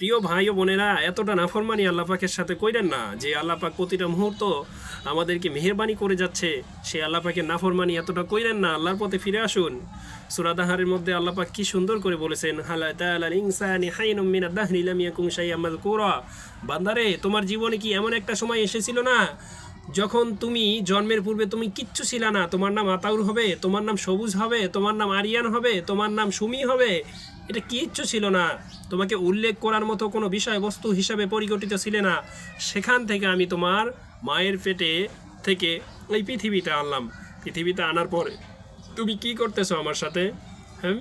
প্রিয় ভাই ও বোনেরা, এতটা নাফরমানি আল্লাহ পাকের সাথে কইরেন না। যে আল্লাহ পাক প্রতিটা মুহূর্ত আমাদেরকে মেহেরবানি করে যাচ্ছে, সে আল্লাহ পাকের নাফরমানি এতটা কইরেন না। আল্লাহর পথে ফিরে আসুন। সূরা দাহারের মধ্যে আল্লাহ পাক কি সুন্দর করে বলেছেন, হাল আতাল ইনসানি হাইনুম মিনাদ দাহরি লাম ইয়াকুন শাইআম মাযকুরা। বান্দারে, তোমার জীবনে কি এমন একটা সময় এসেছিল না যখন তুমি জন্মের পূর্বে তুমি কিচ্ছু ছিল না? তোমার নাম আতাউর হবে, তোমার নাম সবুজ হবে, তোমার নাম আরিয়ান হবে, তোমার নাম সুমি হবে, এটা কিচ্ছু ছিল না। তোমাকে উল্লেখ করার মতো কোনো বিষয়বস্তু হিসাবে পরিগঠিত ছিলে না। সেখান থেকে আমি তোমার মায়ের পেটে থেকে এই পৃথিবীতে আনলাম। পৃথিবীতে আনার পরে তুমি কি করতেছো আমার সাথে? হ্যাঁ,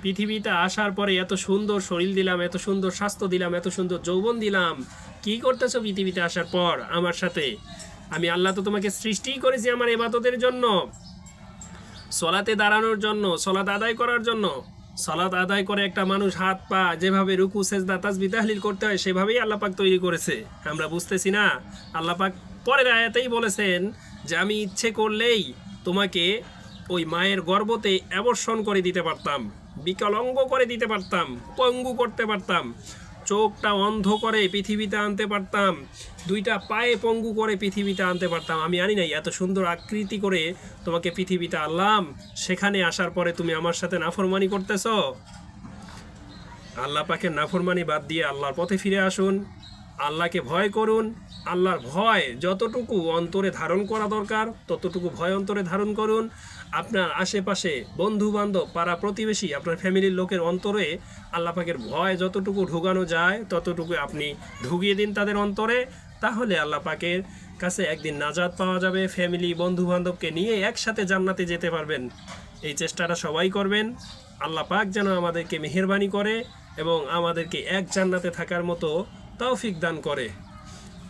পৃথিবীতে আসার পরে এত সুন্দর শরীর দিলাম, এত সুন্দর স্বাস্থ্য দিলাম, এত সুন্দর যৌবন দিলাম, কি করতেছো পৃথিবীতে আসার পর আমার সাথে? আমি আল্লাহ তো তোমাকে সৃষ্টিই করেছি আমার ইবাদতের জন্য, সলাতে দাঁড়ানোর জন্য, সলাত আদায় করার জন্য। সলাত আদায় করে একটা মানুষ হাত পা যেভাবে রুকু সেজদা তাসবিহ তাহলিল করতে হয়, সেভাবেই আল্লাহ পাক তৈরি করেছে। আমরা বুঝতেছি না? আল্লাহ পাক পরের আয়াতেই বলেছেন যে আমি ইচ্ছে করলেই তোমাকে ওই মায়ের গর্ভতে অ্যাবর্ষণ করে দিতে পারতাম, বিকলাঙ্গ করে দিতে পারতাম, পঙ্গু করতে পারতাম, চোখটা অন্ধ করে পৃথিবীতে আনতে পারতাম, দুইটা পায়ে পঙ্গু করে পৃথিবীতে আনতে পারতাম। আমি আনি নাই, এত সুন্দর আকৃতি করে তোমাকে পৃথিবীতে আনলাম। সেখানে আসার পরে তুমি আমার সাথে নাফরমানি করতেছ। আল্লাহ পাকের নাফরমানি বাদ দিয়ে আল্লাহর পথে ফিরে আসুন, আল্লাহকে ভয় করুন। আল্লাহর ভয় যতটুকু অন্তরে ধারণ করা দরকার ততটুকু ভয় অন্তরে ধারণ করুন। আপনার আশেপাশে বন্ধু বান্ধব, পাড়া প্রতিবেশী, আপনার ফ্যামিলির লোকের অন্তরে আল্লাহ পাকের ভয় যতটুকু ঢুকানো যায় ততটুকু আপনি ঢুকিয়ে দিন তাদের অন্তরে। তাহলে আল্লাহ পাকের কাছে একদিন নাজাত পাওয়া যাবে। ফ্যামিলি বন্ধু বান্ধবকে নিয়ে একসাথে জান্নাতে যেতে পারবেন। এই চেষ্টাটা সবাই করবেন। আল্লাহ পাক যেন আমাদেরকে মেহেরবানি করে এবং আমাদেরকে এক জান্নাতে থাকার মতো তৌফিক দান করে।